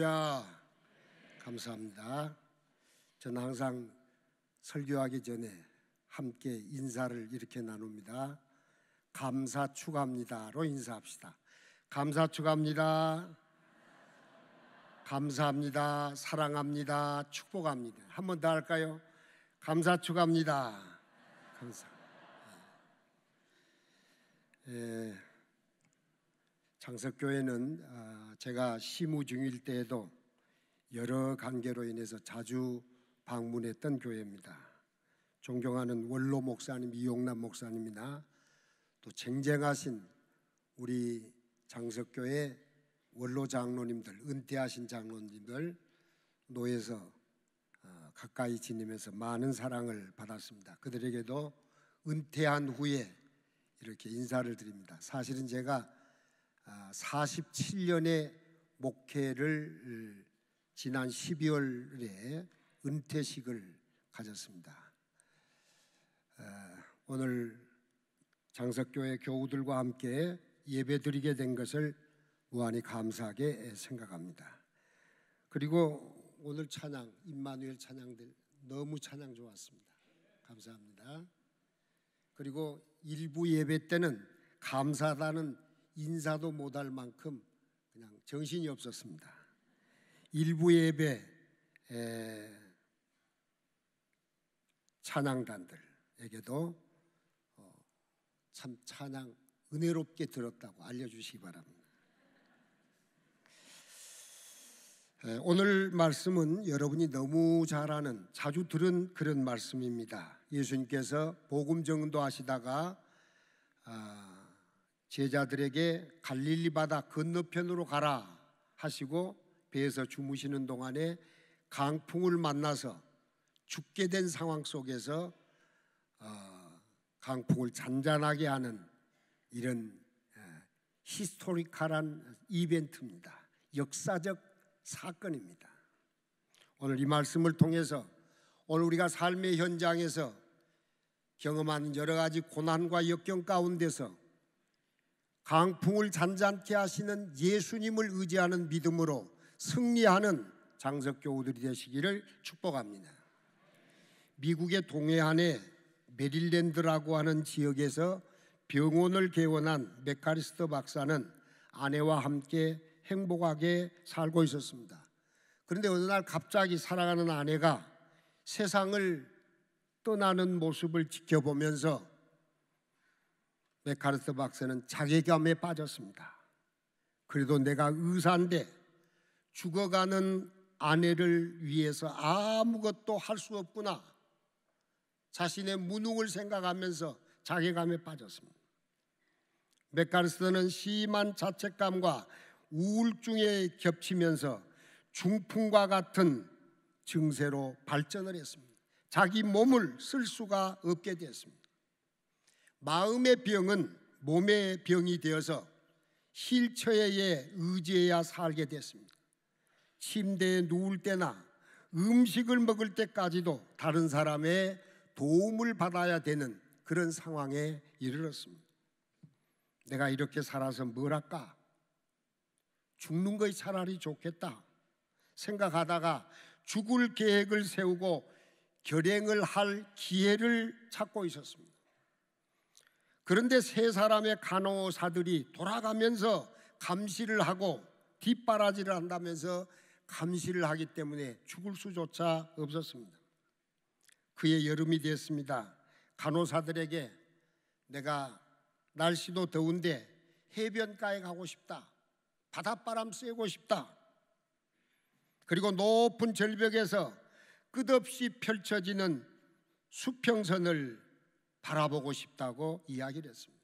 야, 감사합니다. 저는 항상 설교하기 전에 함께 인사를 이렇게 나눕니다. 감사 축하합니다로 인사합시다. 감사 축하합니다. 감사합니다. 사랑합니다. 축복합니다. 한 번 더 할까요? 감사 축하합니다. 감사. 장석교회는 제가 시무 중일 때에도 여러 관계로 인해서 자주 방문했던 교회입니다. 존경하는 원로 목사님 이용남 목사님이나 또 쟁쟁하신 우리 장석교회 원로 장로님들, 은퇴하신 장로님들 노에서 가까이 지내면서 많은 사랑을 받았습니다. 그들에게도 은퇴한 후에 이렇게 인사를 드립니다. 사실은 제가 47년의 목회를 지난 12월에 은퇴식을 가졌습니다. 오늘 장석교회 교우들과 함께 예배드리게 된 것을 무한히 감사하게 생각합니다. 그리고 오늘 찬양, 임마누엘 찬양들 너무 찬양 좋았습니다. 감사합니다. 그리고 일부 예배 때는 감사하다는 인사도 못할 만큼 그냥 정신이 없었습니다. 일부 예배 찬양단들에게도 참 찬양 은혜롭게 들었다고 알려주시기 바랍니다. 오늘 말씀은 여러분이 너무 잘 아는, 자주 들은 그런 말씀입니다. 예수님께서 복음 전도하시다가 제자들에게 갈릴리 바다 건너편으로 가라 하시고 배에서 주무시는 동안에 강풍을 만나서 죽게 된 상황 속에서 강풍을 잔잔하게 하는 이런 히스토리컬한 이벤트입니다. 역사적 사건입니다. 오늘 이 말씀을 통해서 오늘 우리가 삶의 현장에서 경험하는 여러 가지 고난과 역경 가운데서 강풍을 잔잔케 하시는 예수님을 의지하는 믿음으로 승리하는 장석교우들이 되시기를 축복합니다. 미국의 동해안의 메릴랜드라고 하는 지역에서 병원을 개원한 맥카리스터 박사는 아내와 함께 행복하게 살고 있었습니다. 그런데 어느 날 갑자기 사랑하는 아내가 세상을 떠나는 모습을 지켜보면서 맥카리스터 박사는 자괴감에 빠졌습니다. 그래도 내가 의사인데 죽어가는 아내를 위해서 아무것도 할 수 없구나. 자신의 무능을 생각하면서 자괴감에 빠졌습니다. 맥카리스터는 심한 자책감과 우울증에 겹치면서 중풍과 같은 증세로 발전을 했습니다. 자기 몸을 쓸 수가 없게 되었습니다. 마음의 병은 몸의 병이 되어서 휠체어에 의지해야 살게 됐습니다. 침대에 누울 때나 음식을 먹을 때까지도 다른 사람의 도움을 받아야 되는 그런 상황에 이르렀습니다. 내가 이렇게 살아서 뭘 할까? 죽는 것이 차라리 좋겠다 생각하다가 죽을 계획을 세우고 결행을 할 기회를 찾고 있었습니다. 그런데 세 사람의 간호사들이 돌아가면서 감시를 하고 뒷바라지를 한다면서 감시를 하기 때문에 죽을 수조차 없었습니다. 그의 여름이 됐습니다. 간호사들에게 내가 날씨도 더운데 해변가에 가고 싶다. 바닷바람 쐬고 싶다. 그리고 높은 절벽에서 끝없이 펼쳐지는 수평선을 바라보고 싶다고 이야기를 했습니다.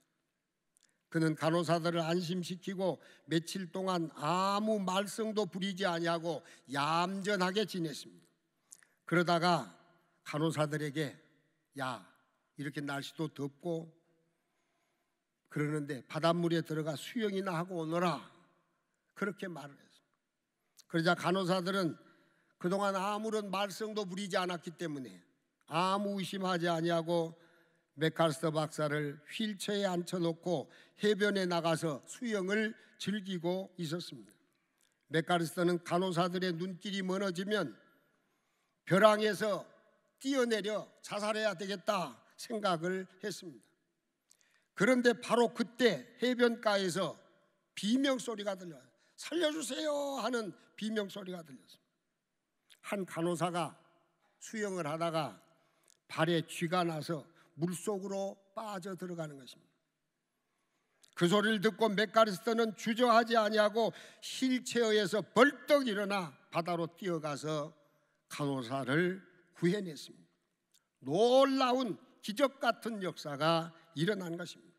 그는 간호사들을 안심시키고 며칠 동안 아무 말썽도 부리지 아니하고 얌전하게 지냈습니다. 그러다가 간호사들에게 야, 이렇게 날씨도 덥고 그러는데 바닷물에 들어가 수영이나 하고 오너라 그렇게 말을 했습니다. 그러자 간호사들은 그동안 아무런 말썽도 부리지 않았기 때문에 아무 의심하지 아니하고 맥카리스터 박사를 휠체어에 앉혀놓고 해변에 나가서 수영을 즐기고 있었습니다. 맥가리스터는 간호사들의 눈길이 멀어지면 벼랑에서 뛰어내려 자살해야 되겠다 생각을 했습니다. 그런데 바로 그때 해변가에서 비명소리가 들려요. 살려주세요 하는 비명소리가 들렸습니다. 한 간호사가 수영을 하다가 발에 쥐가 나서 물속으로 빠져 들어가는 것입니다. 그 소리를 듣고 맥가리스터는 주저하지 아니하고 휠체어에서 벌떡 일어나 바다로 뛰어가서 간호사를 구해냈습니다. 놀라운 기적 같은 역사가 일어난 것입니다.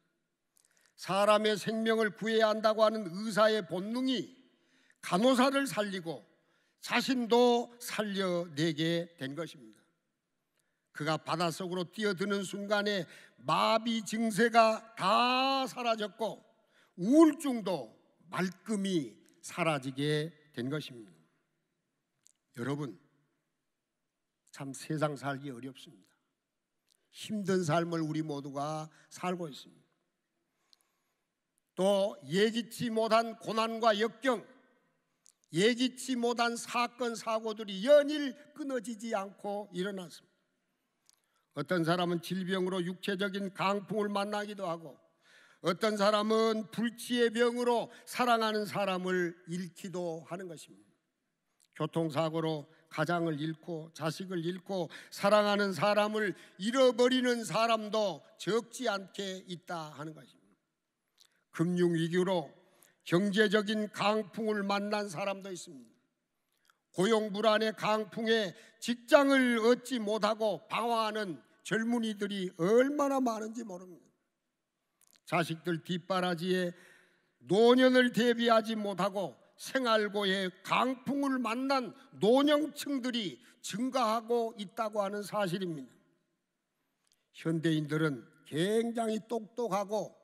사람의 생명을 구해야 한다고 하는 의사의 본능이 간호사를 살리고 자신도 살려내게 된 것입니다. 그가 바닷속으로 뛰어드는 순간에 마비 증세가 다 사라졌고 우울증도 말끔히 사라지게 된 것입니다. 여러분, 참 세상 살기 어렵습니다. 힘든 삶을 우리 모두가 살고 있습니다. 또 예기치 못한 고난과 역경, 예기치 못한 사건 사고들이 연일 끊어지지 않고 일어났습니다. 어떤 사람은 질병으로 육체적인 강풍을 만나기도 하고, 어떤 사람은 불치의 병으로 사랑하는 사람을 잃기도 하는 것입니다. 교통사고로 가장을 잃고 자식을 잃고 사랑하는 사람을 잃어버리는 사람도 적지 않게 있다 하는 것입니다. 금융위기로 경제적인 강풍을 만난 사람도 있습니다. 고용불안의 강풍에 직장을 얻지 못하고 방황하는 젊은이들이 얼마나 많은지 모릅니다. 자식들 뒷바라지에 노년을 대비하지 못하고 생활고의 강풍을 만난 노년층들이 증가하고 있다고 하는 사실입니다. 현대인들은 굉장히 똑똑하고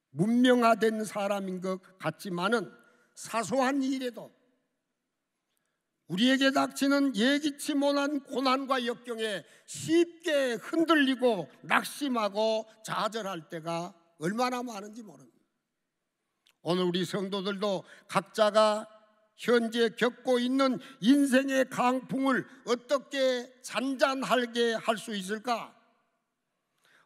문명화된 사람인 것 같지만은 사소한 일에도 우리에게 닥치는 예기치 못한 고난과 역경에 쉽게 흔들리고 낙심하고 좌절할 때가 얼마나 많은지 모릅니다. 오늘 우리 성도들도 각자가 현재 겪고 있는 인생의 강풍을 어떻게 잔잔하게 할 수 있을까?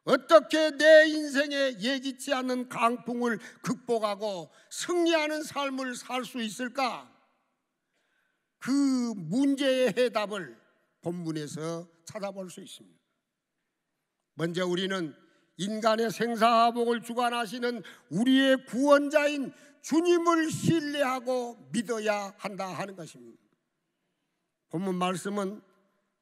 어떻게 내 인생에 예기치 않는 강풍을 극복하고 승리하는 삶을 살 수 있을까? 그 문제의 해답을 본문에서 찾아볼 수 있습니다. 먼저 우리는 인간의 생사화복을 주관하시는 우리의 구원자인 주님을 신뢰하고 믿어야 한다 하는 것입니다. 본문 말씀은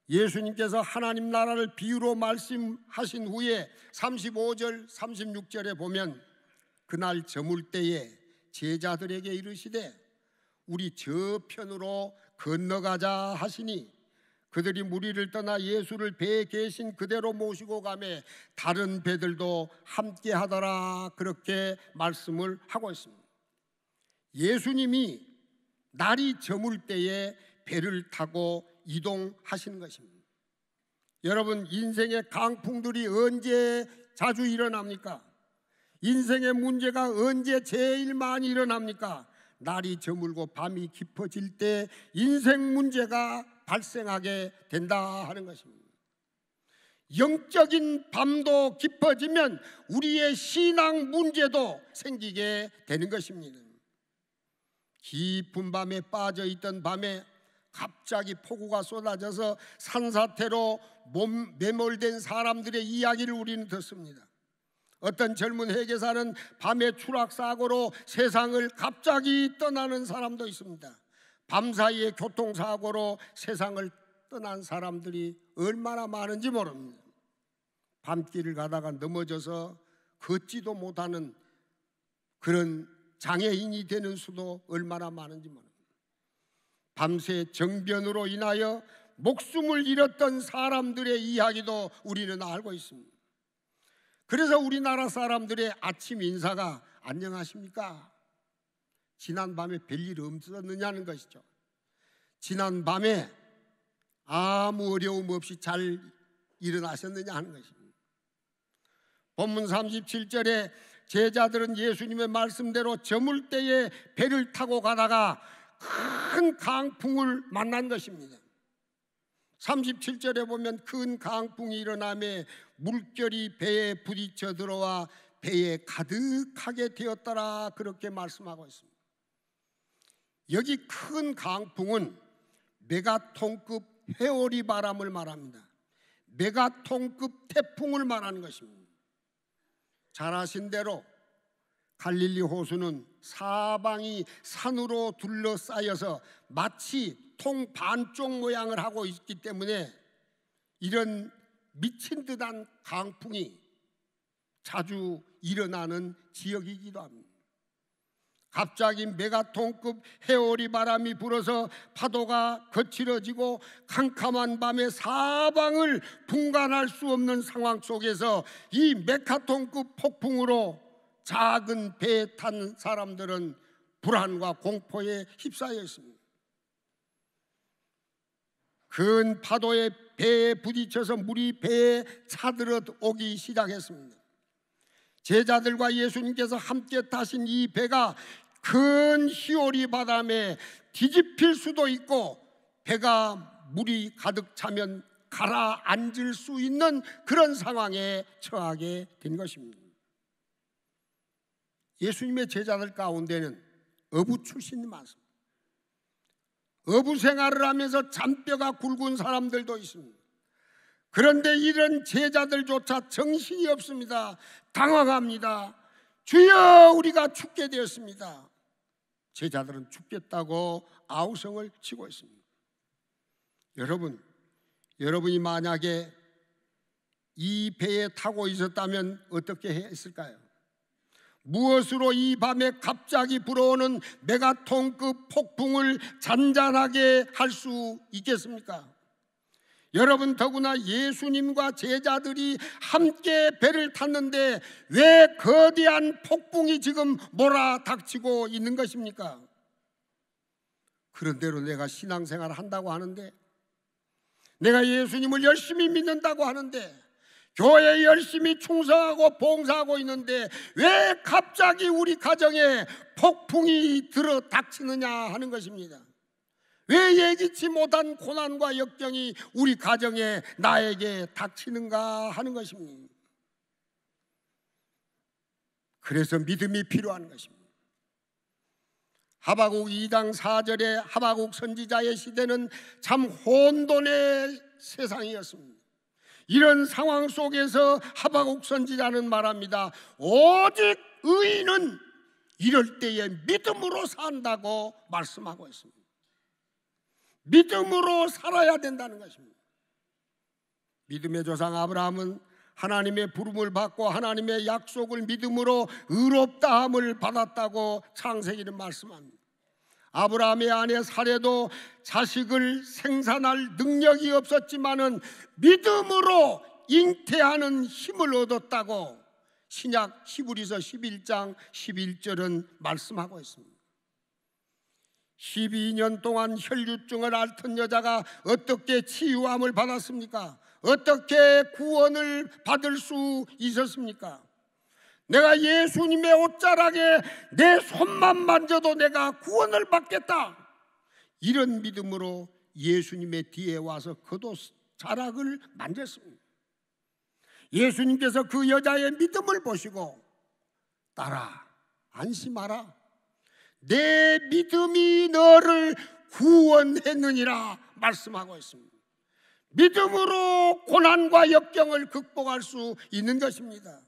예수님께서 하나님 나라를 비유로 말씀하신 후에 35절 36절에 보면 그날 저물 때에 제자들에게 이르시되 우리 저편으로 건너가자 하시니 그들이 무리를 떠나 예수를 배에 계신 그대로 모시고 가매 다른 배들도 함께 하더라 그렇게 말씀을 하고 있습니다. 예수님이 날이 저물 때에 배를 타고 이동하시는 것입니다. 여러분, 인생의 강풍들이 언제 자주 일어납니까? 인생의 문제가 언제 제일 많이 일어납니까? 날이 저물고 밤이 깊어질 때 인생 문제가 발생하게 된다 하는 것입니다. 영적인 밤도 깊어지면 우리의 신앙 문제도 생기게 되는 것입니다. 깊은 밤에 빠져있던 밤에 갑자기 폭우가 쏟아져서 산사태로 매몰된 사람들의 이야기를 우리는 듣습니다. 어떤 젊은 회계사는 밤의 추락사고로 세상을 갑자기 떠나는 사람도 있습니다. 밤사이에 교통사고로 세상을 떠난 사람들이 얼마나 많은지 모릅니다. 밤길을 가다가 넘어져서 걷지도 못하는 그런 장애인이 되는 수도 얼마나 많은지 모릅니다. 밤새 정변으로 인하여 목숨을 잃었던 사람들의 이야기도 우리는 알고 있습니다. 그래서 우리나라 사람들의 아침 인사가 안녕하십니까? 지난 밤에 별일 없었느냐는 것이죠. 지난 밤에 아무 어려움 없이 잘 일어나셨느냐 하는 것입니다. 본문 37절에 제자들은 예수님의 말씀대로 저물 때에 배를 타고 가다가 큰 강풍을 만난 것입니다. 37절에 보면 큰 강풍이 일어나며 물결이 배에 부딪혀 들어와 배에 가득하게 되었더라, 그렇게 말씀하고 있습니다. 여기 큰 강풍은 메가톤급 회오리 바람을 말합니다. 메가톤급 태풍을 말하는 것입니다. 잘 아신 대로 갈릴리 호수는 사방이 산으로 둘러싸여서 마치 통 반쪽 모양을 하고 있기 때문에 이런 미친 듯한 강풍이 자주 일어나는 지역이기도 합니다. 갑자기 메가톤급 회오리 바람이 불어서 파도가 거칠어지고 캄캄한 밤에 사방을 분간할 수 없는 상황 속에서 이 메가톤급 폭풍으로 작은 배에 탄 사람들은 불안과 공포에 휩싸여 있습니다. 큰 파도에 배에 부딪혀서 물이 배에 차들어 오기 시작했습니다. 제자들과 예수님께서 함께 타신 이 배가 큰 희오리 바람에 뒤집힐 수도 있고 배가 물이 가득 차면 가라앉을 수 있는 그런 상황에 처하게 된 것입니다. 예수님의 제자들 가운데는 어부 출신이 많습니다. 어부 생활을 하면서 잔뼈가 굵은 사람들도 있습니다. 그런데 이런 제자들조차 정신이 없습니다. 당황합니다. 주여, 우리가 죽게 되었습니다. 제자들은 죽겠다고 아우성을 치고 있습니다. 여러분이 만약에 이 배에 타고 있었다면 어떻게 했을까요? 무엇으로 이 밤에 갑자기 불어오는 메가톤급 폭풍을 잔잔하게 할 수 있겠습니까? 여러분, 더구나 예수님과 제자들이 함께 배를 탔는데 왜 거대한 폭풍이 지금 몰아닥치고 있는 것입니까? 그런대로 내가 신앙생활을 한다고 하는데, 내가 예수님을 열심히 믿는다고 하는데, 교회에 열심히 충성하고 봉사하고 있는데 왜 갑자기 우리 가정에 폭풍이 들어 닥치느냐 하는 것입니다. 왜 예기치 못한 고난과 역경이 우리 가정에 나에게 닥치는가 하는 것입니다. 그래서 믿음이 필요한 것입니다. 하박국 2장 4절에 하박국 선지자의 시대는 참 혼돈의 세상이었습니다. 이런 상황 속에서 하박국 선지자는 말합니다. 오직 의인은 이럴 때에 믿음으로 산다고 말씀하고 있습니다. 믿음으로 살아야 된다는 것입니다. 믿음의 조상 아브라함은 하나님의 부름을 받고 하나님의 약속을 믿음으로 의롭다함을 받았다고 창세기는 말씀합니다. 아브라함의 아내 사레도 자식을 생산할 능력이 없었지만은 믿음으로 잉태하는 힘을 얻었다고 신약 히브리서 11장 11절은 말씀하고 있습니다. 12년 동안 혈류증을 앓던 여자가 어떻게 치유함을 받았습니까? 어떻게 구원을 받을 수 있었습니까? 내가 예수님의 옷자락에 내 손만 만져도 내가 구원을 받겠다, 이런 믿음으로 예수님의 뒤에 와서 그도 자락을 만졌습니다. 예수님께서 그 여자의 믿음을 보시고 딸아, 안심하라, 내 믿음이 너를 구원했느니라 말씀하고 있습니다. 믿음으로 고난과 역경을 극복할 수 있는 것입니다.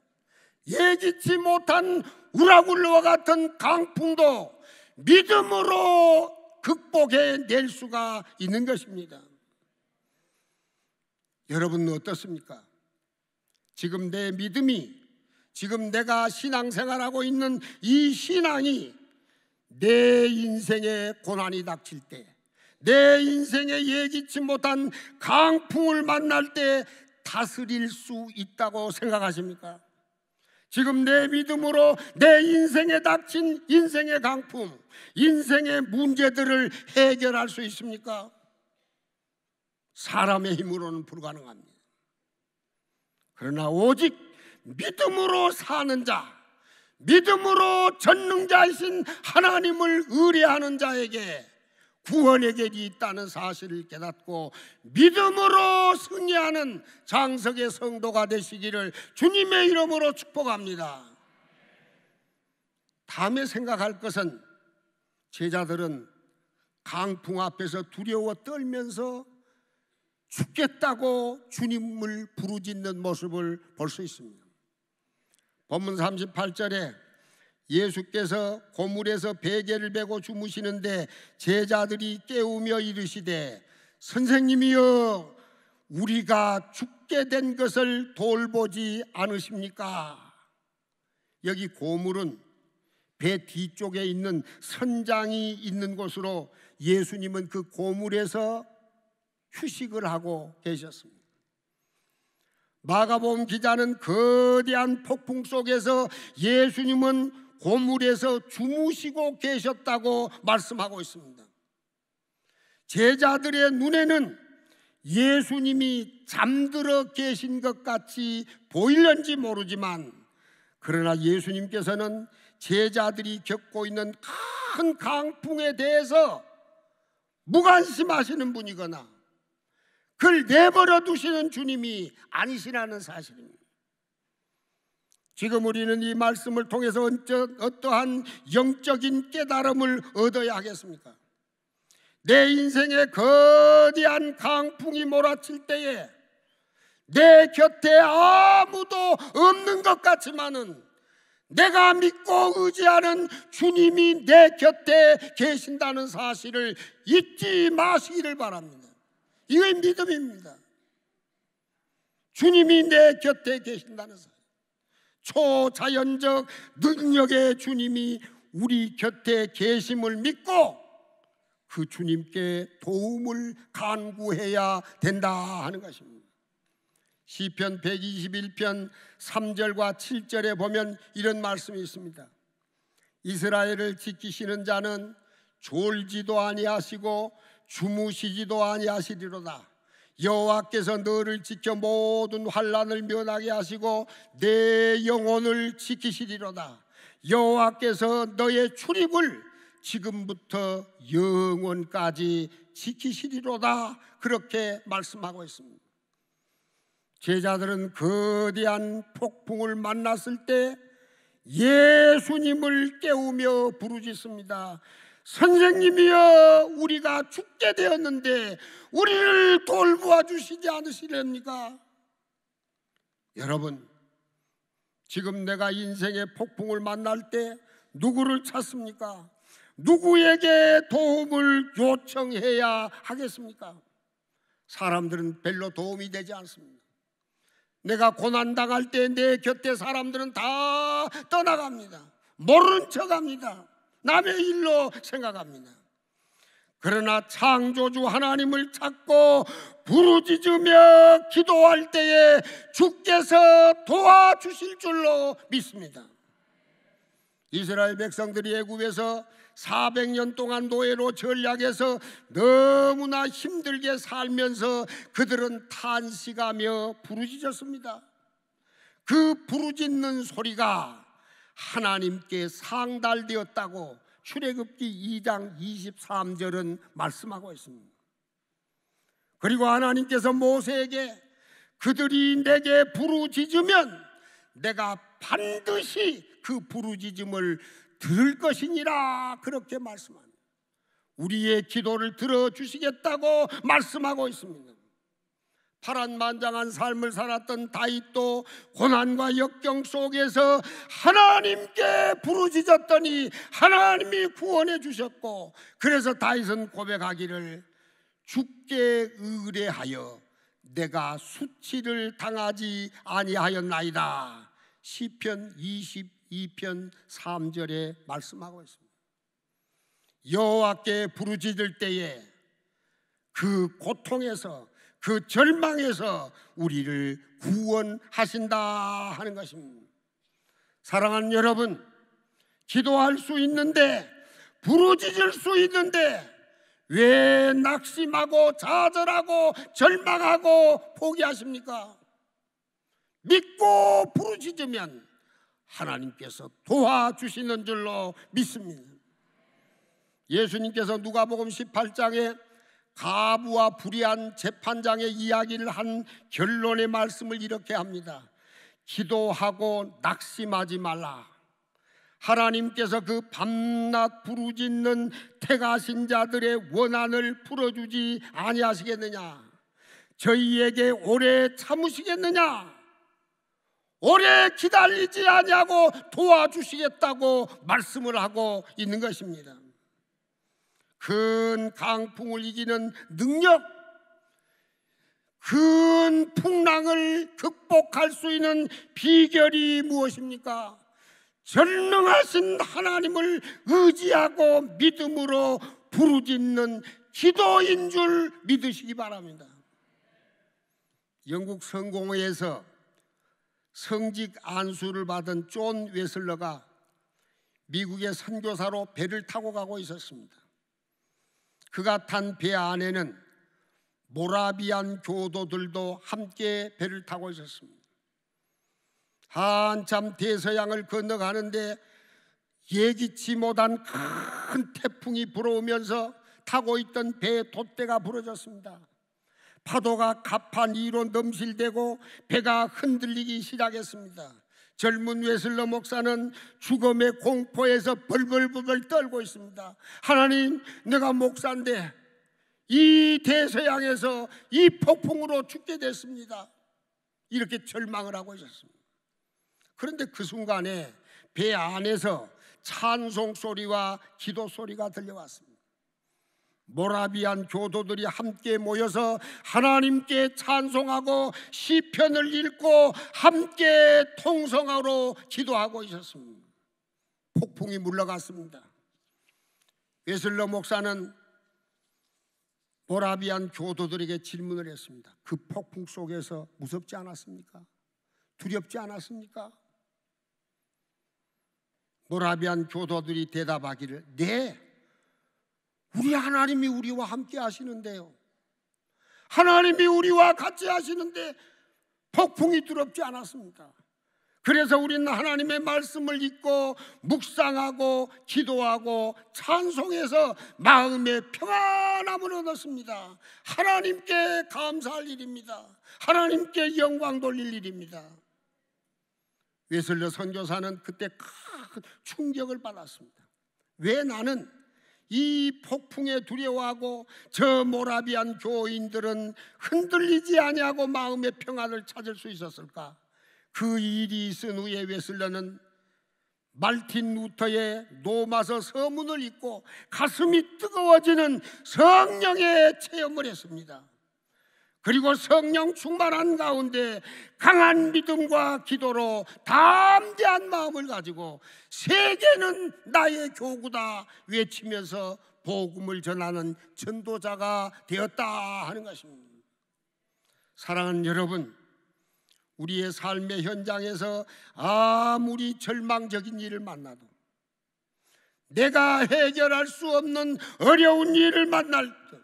예기치 못한 우라굴로와 같은 강풍도 믿음으로 극복해낼 수가 있는 것입니다. 여러분은 어떻습니까? 지금 내 믿음이, 지금 내가 신앙생활하고 있는 이 신앙이 내 인생에 고난이 닥칠 때, 내 인생에 예기치 못한 강풍을 만날 때 다스릴 수 있다고 생각하십니까? 지금 내 믿음으로 내 인생에 닥친 인생의 강풍, 인생의 문제들을 해결할 수 있습니까? 사람의 힘으로는 불가능합니다. 그러나 오직 믿음으로 사는 자, 믿음으로 전능자이신 하나님을 의뢰하는 자에게 구원의 길이 있다는 사실을 깨닫고 믿음으로 승리하는 장석의 성도가 되시기를 주님의 이름으로 축복합니다. 다음에 생각할 것은, 제자들은 강풍 앞에서 두려워 떨면서 죽겠다고 주님을 부르짖는 모습을 볼 수 있습니다. 본문 38절에 예수께서 고물에서 베개를 베고 주무시는데 제자들이 깨우며 이르시되 선생님이여 우리가 죽게 된 것을 돌보지 않으십니까? 여기 고물은 배 뒤쪽에 있는 선장이 있는 곳으로 예수님은 그 고물에서 휴식을 하고 계셨습니다. 마가복음 기자는 거대한 폭풍 속에서 예수님은 고물에서 주무시고 계셨다고 말씀하고 있습니다. 제자들의 눈에는 예수님이 잠들어 계신 것 같이 보이는지 모르지만, 그러나 예수님께서는 제자들이 겪고 있는 큰 강풍에 대해서 무관심하시는 분이거나 그걸 내버려 두시는 주님이 아니시라는 사실입니다. 지금 우리는 이 말씀을 통해서 어떠한 영적인 깨달음을 얻어야 하겠습니까? 내 인생에 거대한 강풍이 몰아칠 때에 내 곁에 아무도 없는 것 같지만은 내가 믿고 의지하는 주님이 내 곁에 계신다는 사실을 잊지 마시기를 바랍니다. 이게 믿음입니다. 주님이 내 곁에 계신다는 사실, 초자연적 능력의 주님이 우리 곁에 계심을 믿고 그 주님께 도움을 간구해야 된다 하는 것입니다. 시편 121편 3절과 7절에 보면 이런 말씀이 있습니다. 이스라엘을 지키시는 자는 졸지도 아니하시고 주무시지도 아니하시리로다. 여호와께서 너를 지켜 모든 환난을 면하게 하시고 내 영혼을 지키시리로다. 여호와께서 너의 출입을 지금부터 영원까지 지키시리로다. 그렇게 말씀하고 있습니다. 제자들은 거대한 폭풍을 만났을 때 예수님을 깨우며 부르짖습니다. 선생님이여 우리가 죽게 되었는데 우리를 돌보아 주시지 않으시렵니까? 여러분, 지금 내가 인생의 폭풍을 만날 때 누구를 찾습니까? 누구에게 도움을 요청해야 하겠습니까? 사람들은 별로 도움이 되지 않습니다. 내가 고난당할 때 내 곁에 사람들은 다 떠나갑니다. 모르는 척합니다. 남의 일로 생각합니다. 그러나 창조주 하나님을 찾고 부르짖으며 기도할 때에 주께서 도와주실 줄로 믿습니다. 이스라엘 백성들이 애굽에서 400년 동안 노예로 전락해서 너무나 힘들게 살면서 그들은 탄식하며 부르짖었습니다. 그 부르짖는 소리가 하나님께 상달되었다고 출애굽기 2장 23절은 말씀하고 있습니다. 그리고 하나님께서 모세에게 그들이 내게 부르짖으면 내가 반드시 그 부르짖음을 들을 것이니라 그렇게 말씀합니다. 우리의 기도를 들어주시겠다고 말씀하고 있습니다. 파란만장한 삶을 살았던 다윗도 고난과 역경 속에서 하나님께 부르짖었더니 하나님이 구원해 주셨고, 그래서 다윗은 고백하기를 주께 의뢰하여 내가 수치를 당하지 아니하였나이다. 시편 22편 3절에 말씀하고 있습니다. 여호와께 부르짖을 때에 그 고통에서 그 절망에서 우리를 구원하신다 하는 것입니다. 사랑하는 여러분, 기도할 수 있는데 부르짖을 수 있는데 왜 낙심하고 좌절하고 절망하고 포기하십니까? 믿고 부르짖으면 하나님께서 도와주시는 줄로 믿습니다. 예수님께서 누가복음 18장에 가부와 불의한 재판장의 이야기를 한 결론의 말씀을 이렇게 합니다. 기도하고 낙심하지 말라. 하나님께서 그 밤낮 부르짖는 택하신 자들의 원한을 풀어주지 아니하시겠느냐? 저희에게 오래 참으시겠느냐? 오래 기다리지 아니하고 도와주시겠다고 말씀을 하고 있는 것입니다. 큰 강풍을 이기는 능력, 큰 풍랑을 극복할 수 있는 비결이 무엇입니까? 전능하신 하나님을 의지하고 믿음으로 부르짖는 기도인 줄 믿으시기 바랍니다. 영국 성공회에서 성직 안수를 받은 존 웨슬러가 미국의 선교사로 배를 타고 가고 있었습니다. 그가 탄 배 안에는 모라비안 교도들도 함께 배를 타고 있었습니다. 한참 대서양을 건너가는데 예기치 못한 큰 태풍이 불어오면서 타고 있던 배의 돛대가 부러졌습니다. 파도가 갑판 위로 넘실대고 배가 흔들리기 시작했습니다. 젊은 웨슬러 목사는 죽음의 공포에서 벌벌벌 떨고 있습니다. 하나님, 내가 목사인데 이 대서양에서 이 폭풍으로 죽게 됐습니다. 이렇게 절망을 하고 있었습니다. 그런데 그 순간에 배 안에서 찬송 소리와 기도 소리가 들려왔습니다. 모라비안 교도들이 함께 모여서 하나님께 찬송하고 시편을 읽고 함께 통성으로 기도하고 있었습니다. 폭풍이 물러갔습니다. 웨슬러 목사는 모라비안 교도들에게 질문을 했습니다. 그 폭풍 속에서 무섭지 않았습니까? 두렵지 않았습니까? 모라비안 교도들이 대답하기를, 네, 우리 하나님이 우리와 함께 하시는데요, 하나님이 우리와 같이 하시는데 폭풍이 두렵지 않았습니다. 그래서 우리는 하나님의 말씀을 읽고 묵상하고 기도하고 찬송해서 마음의 평안함을 얻었습니다. 하나님께 감사할 일입니다. 하나님께 영광 돌릴 일입니다. 웨슬러 선교사는 그때 큰 충격을 받았습니다. 왜 나는 이 폭풍에 두려워하고 저 모라비안 교인들은 흔들리지 아니하고 마음의 평안을 찾을 수 있었을까? 그 일이 있은 후에 웨슬러는 말틴 루터의 로마서 서문을 읽고 가슴이 뜨거워지는 성령의 체험을 했습니다. 그리고 성령 충만한 가운데 강한 믿음과 기도로 담대한 마음을 가지고 세계는 나의 교구다 외치면서 복음을 전하는 전도자가 되었다 하는 것입니다. 사랑하는 여러분, 우리의 삶의 현장에서 아무리 절망적인 일을 만나도, 내가 해결할 수 없는 어려운 일을 만날 때,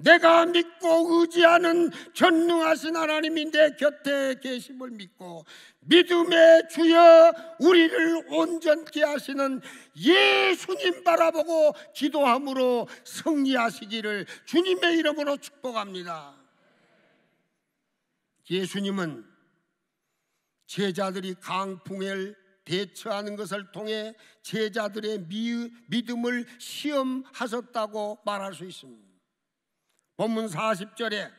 내가 믿고 의지하는 전능하신 하나님이 내 곁에 계심을 믿고 믿음의 주여 우리를 온전케 하시는 예수님 바라보고 기도함으로 승리하시기를 주님의 이름으로 축복합니다. 예수님은 제자들이 강풍을 대처하는 것을 통해 제자들의 믿음을 시험하셨다고 말할 수 있습니다. 본문 40절에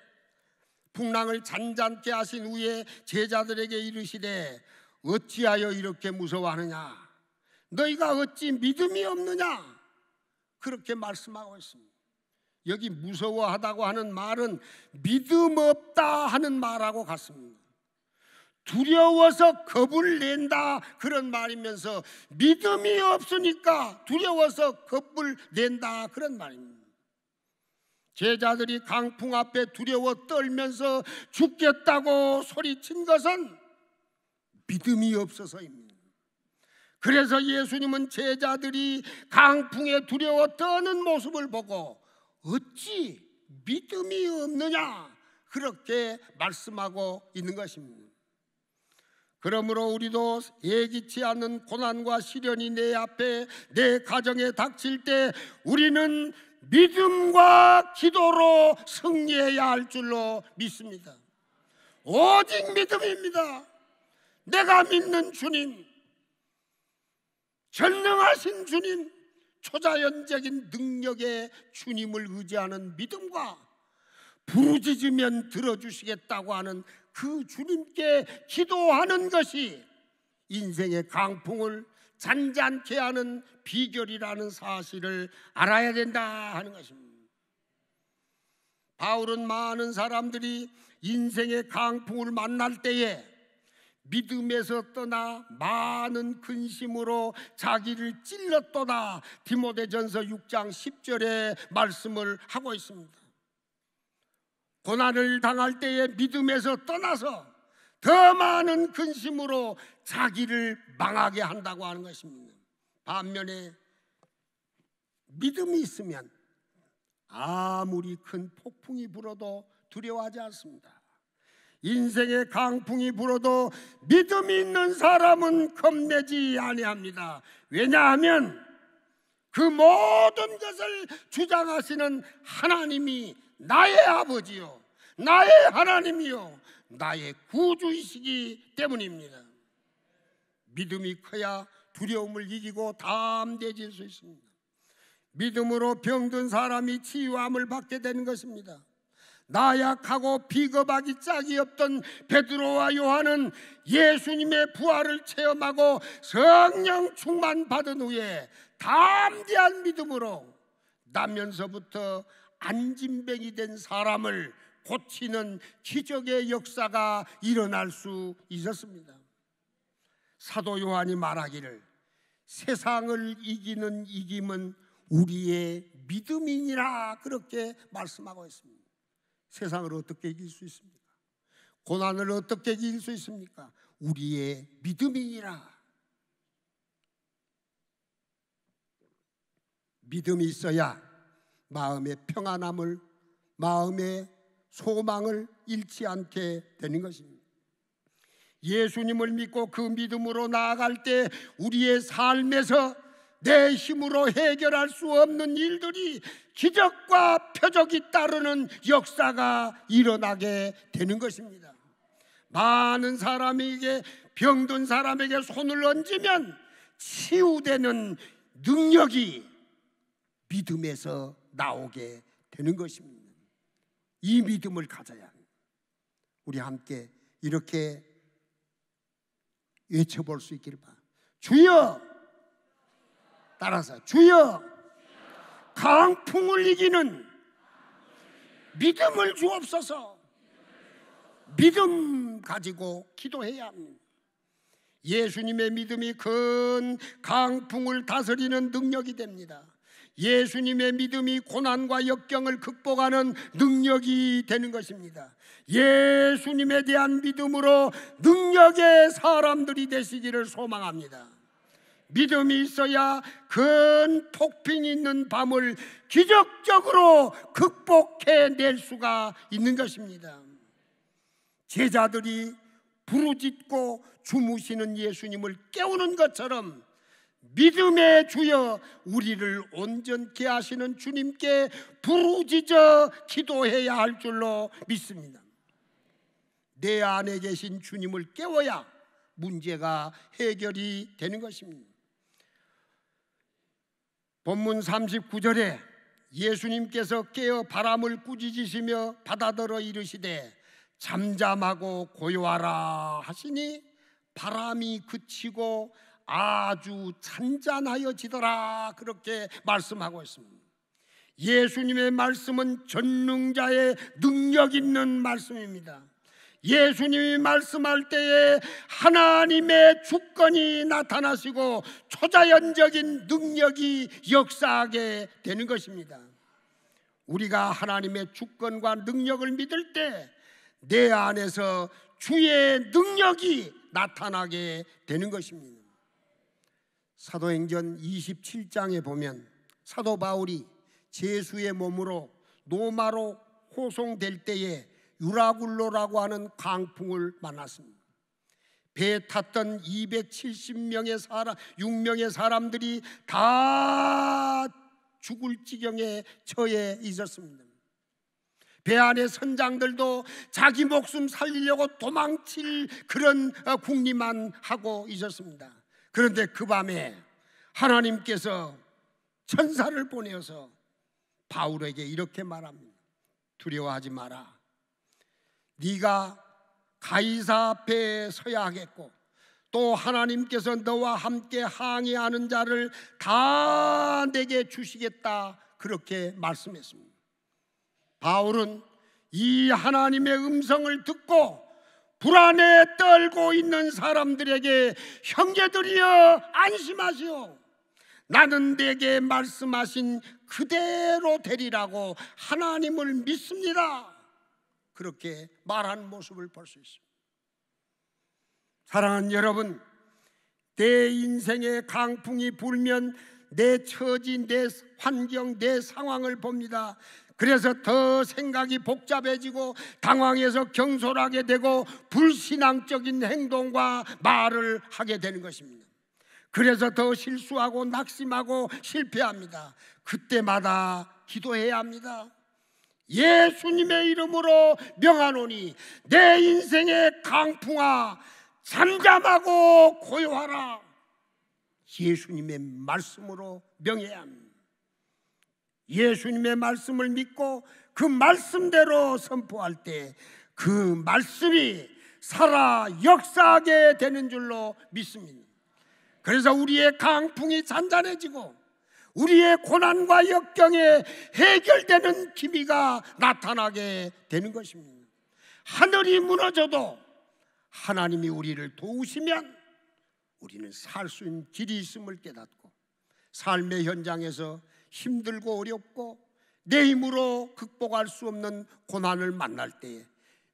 풍랑을 잔잔케 하신 후에 제자들에게 이르시되 어찌하여 이렇게 무서워하느냐? 너희가 어찌 믿음이 없느냐? 그렇게 말씀하고 있습니다. 여기 무서워하다고 하는 말은 믿음 없다 하는 말하고 같습니다. 두려워서 겁을 낸다 그런 말이면서 믿음이 없으니까 두려워서 겁을 낸다 그런 말입니다. 제자들이 강풍 앞에 두려워 떨면서 죽겠다고 소리친 것은 믿음이 없어서입니다. 그래서 예수님은 제자들이 강풍에 두려워 떠는 모습을 보고 어찌 믿음이 없느냐 그렇게 말씀하고 있는 것입니다. 그러므로 우리도 예기치 않는 고난과 시련이 내 앞에, 내 가정에 닥칠 때 우리는 믿음과 기도로 승리해야 할 줄로 믿습니다. 오직 믿음입니다. 내가 믿는 주님, 전능하신 주님, 초자연적인 능력의 주님을 의지하는 믿음과 부르짖으면 들어주시겠다고 하는 그 주님께 기도하는 것이 인생의 강풍을 잔잔케 하는 비결이라는 사실을 알아야 된다 하는 것입니다. 바울은 많은 사람들이 인생의 강풍을 만날 때에 믿음에서 떠나 많은 근심으로 자기를 찔렀도다, 디모데전서 6장 10절의 말씀을 하고 있습니다. 고난을 당할 때에 믿음에서 떠나서 더 많은 근심으로 자기를 망하게 한다고 하는 것입니다. 반면에 믿음이 있으면 아무리 큰 폭풍이 불어도 두려워하지 않습니다. 인생의 강풍이 불어도 믿음이 있는 사람은 겁내지 아니합니다. 왜냐하면 그 모든 것을 주장하시는 하나님이 나의 아버지요, 나의 하나님이요, 나의 구주이시기 때문입니다. 믿음이 커야 두려움을 이기고 담대해질 수 있습니다. 믿음으로 병든 사람이 치유함을 받게 되는 것입니다. 나약하고 비겁하기 짝이 없던 베드로와 요한은 예수님의 부활을 체험하고 성령 충만 받은 후에 담대한 믿음으로 나면서부터 안진뱅이 된 사람을 고치는 기적의 역사가 일어날 수 있었습니다. 사도 요한이 말하기를 세상을 이기는 이김은 우리의 믿음이니라, 그렇게 말씀하고 있습니다. 세상을 어떻게 이길 수 있습니까? 고난을 어떻게 이길 수 있습니까? 우리의 믿음이니라. 믿음이 있어야 마음의 평안함을, 마음의 소망을 잃지 않게 되는 것입니다. 예수님을 믿고 그 믿음으로 나아갈 때 우리의 삶에서 내 힘으로 해결할 수 없는 일들이 기적과 표적이 따르는 역사가 일어나게 되는 것입니다. 많은 사람에게, 병든 사람에게 손을 얹으면 치유되는 능력이 믿음에서 나오게 되는 것입니다. 이 믿음을 가져야 합니다. 우리 함께 이렇게 외쳐볼 수 있기를 바랍니다. 주여, 따라서 주여, 강풍을 이기는 믿음을 주옵소서. 믿음 가지고 기도해야 합니다. 예수님의 믿음이 큰 강풍을 다스리는 능력이 됩니다. 예수님의 믿음이 고난과 역경을 극복하는 능력이 되는 것입니다. 예수님에 대한 믿음으로 능력의 사람들이 되시기를 소망합니다. 믿음이 있어야 큰 폭풍이 있는 밤을 기적적으로 극복해낼 수가 있는 것입니다. 제자들이 부르짖고 주무시는 예수님을 깨우는 것처럼 믿음의 주여, 우리를 온전케 하시는 주님께 부르짖어 기도해야 할 줄로 믿습니다. 내 안에 계신 주님을 깨워야 문제가 해결이 되는 것입니다. 본문 39절에 예수님께서 깨어 바람을 꾸짖으시며 바다더러 이르시되 잠잠하고 고요하라 하시니 바람이 그치고 아주 잔잔하여지더라, 그렇게 말씀하고 있습니다. 예수님의 말씀은 전능자의 능력 있는 말씀입니다. 예수님이 말씀할 때에 하나님의 주권이 나타나시고 초자연적인 능력이 역사하게 되는 것입니다. 우리가 하나님의 주권과 능력을 믿을 때 내 안에서 주의 능력이 나타나게 되는 것입니다. 사도행전 27장에 보면 사도 바울이 제수의 몸으로 로마로 호송될 때에 유라굴로라고 하는 강풍을 만났습니다. 배에 탔던 270명의 사람, 6명의 사람들이 다 죽을 지경에 처해 있었습니다. 배 안의 선장들도 자기 목숨 살리려고 도망칠 그런 궁리만 하고 있었습니다. 그런데 그 밤에 하나님께서 천사를 보내어서 바울에게 이렇게 말합니다. 두려워하지 마라. 네가 가이사 앞에 서야 하겠고 또 하나님께서 너와 함께 항해하는 자를 다 내게 주시겠다, 그렇게 말씀했습니다. 바울은 이 하나님의 음성을 듣고 불안에 떨고 있는 사람들에게 형제들이여 안심하시오, 나는 내게 말씀하신 그대로 되리라고 하나님을 믿습니다, 그렇게 말하는 모습을 볼 수 있습니다. 사랑하는 여러분, 내 인생의 강풍이 불면 내 처지, 내 환경, 내 상황을 봅니다. 그래서 더 생각이 복잡해지고 당황해서 경솔하게 되고 불신앙적인 행동과 말을 하게 되는 것입니다. 그래서 더 실수하고 낙심하고 실패합니다. 그때마다 기도해야 합니다. 예수님의 이름으로 명하노니 내 인생의 강풍아 잠잠하고 고요하라. 예수님의 말씀으로 명해야 합니다. 예수님의 말씀을 믿고 그 말씀대로 선포할 때 그 말씀이 살아 역사하게 되는 줄로 믿습니다. 그래서 우리의 강풍이 잔잔해지고 우리의 고난과 역경에 해결되는 기미가 나타나게 되는 것입니다. 하늘이 무너져도 하나님이 우리를 도우시면 우리는 살 수 있는 길이 있음을 깨닫고 삶의 현장에서 힘들고 어렵고 내 힘으로 극복할 수 없는 고난을 만날 때에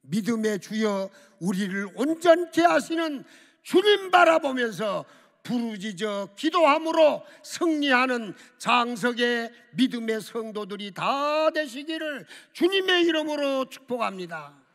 믿음의 주여 우리를 온전케 하시는 주님 바라보면서 부르짖어 기도함으로 승리하는 장석의 믿음의 성도들이 다 되시기를 주님의 이름으로 축복합니다.